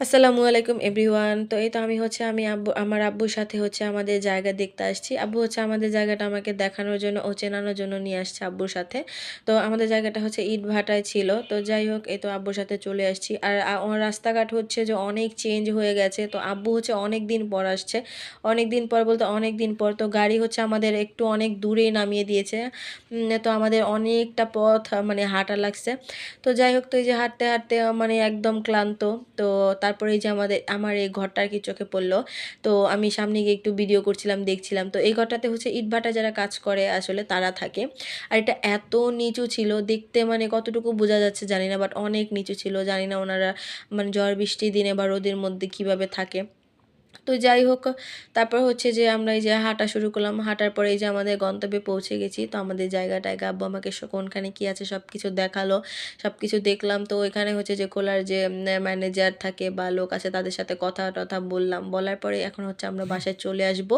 আসসালামু আলাইকুম এভরিওয়ান। তো এই তো আমি আমার আব্বুর সাথে আমাদের জায়গা দেখতে আসছি। আব্বু আমাদের জায়গাটা আমাকে দেখানোর জন্য ও চেনানোর জন্য নিয়ে আসছে আব্বুর সাথে। তো আমাদের জায়গাটা ইটভাটায় ছিল। তো যাই হোক এই তো আব্বুর সাথে চলে আসছি। আর রাস্তাঘাট যে অনেক চেঞ্জ হয়ে গেছে। তো আব্বু অনেকদিন পর আসছে। অনেকদিন পর বলতে অনেকদিন পর। তো গাড়ি আমাদের একটু অনেক দূরেই নামিয়ে দিয়েছে। তো আমাদের অনেকটা পথ মানে হাঁটা লাগছে। তো যাই হোক তো এই যে হাঁটতে, হাঁটতে মানে একদম ক্লান্ত। তো তারপরে এই যে আমার এই ঘরটা আর কি চোখে পড়লো। তো আমি সামনে গিয়ে একটু ভিডিও করছিলাম, দেখছিলাম। তো এই ঘরটাতে ইটভাটা যারা কাজ করে আসলে তারা থাকে। আর এটা এত নিচু ছিল দেখতে মানে কতটুকু বোঝা যাচ্ছে জানি না, বাট অনেক নিচু ছিল। জানি না ওনারা মানে ঝড় বৃষ্টির দিনে বা রোদের মধ্যে কিভাবে থাকে। তো যাই হোক তারপর যে আমরা এই যে হাঁটা শুরু করলাম। হাঁটার পরে এই যে আমাদের গন্তব্যে পৌঁছে গেছি। তো আমাদের জায়গাটায় আব্বু আমাকে কোনখানে কি আছে সব কিছু দেখালো। সব কিছু দেখলাম। তো এখানে যে খোলার যে ম্যানেজার থাকে বা লোক আছে তাদের সাথে কথা-টথা বললাম। বলার পরে এখন আমরা বাসায় চলে আসব।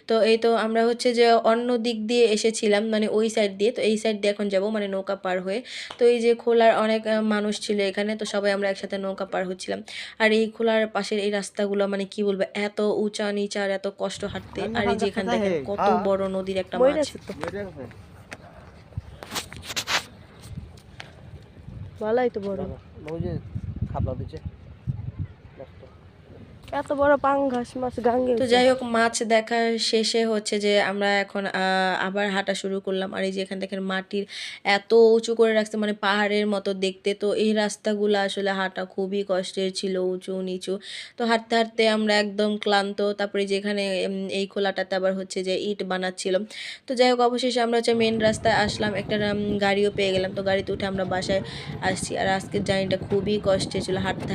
তো এই তো আমরা যে অন্য দিক দিয়ে এসেছিলাম মানে ওই সাইড দিয়ে। তো এই সাইড দিয়ে এখন যাব মানে নৌকা পার হয়ে। তো এই যে খোলার অনেক মানুষ ছিল এখানে। তো সবাই আমরা একসাথে নৌকা পার হচ্ছিলাম। আর এই খোলার পাশের এই রাস্তাগুলো মানে কি বলবো এত উঁচা নিচা আর এত কষ্ট হাঁটতে। আর এই যে এখানে দেখেন কত বড় নদীর একটা মাছ। ভালোই তো বড়। ওই যে খাবলা দিচ্ছে এত বড় পাঙ্গাস মাছ গাঙ্গে তো হইছে। যাই হোক মাছ দেখা শেষে যে আমরা এখন আবার হাঁটা শুরু করলাম। আর এই যে এখান দেখেন মাটির এত উঁচু করে রাখছে মানে পাহাড়ের মতো দেখতে। তো এই রাস্তাগুলো আসলে হাঁটা খুবই কষ্টের ছিল, উঁচু নিচু। তো হাঁটতে হাঁটতে আমরা একদম ক্লান্ত। তারপরে যেখানে এই খোলাটাতে আবার যে ইট বানাচ্ছিল। তো যাই হোক অবশেষে আমরা মেন রাস্তায় আসলাম। একটা গাড়িও পেয়ে গেলাম। তো গাড়িতে উঠে আমরা বাসায় আসছি। আর আজকের জার্নিটা খুবই কষ্টের ছিল হাঁটতে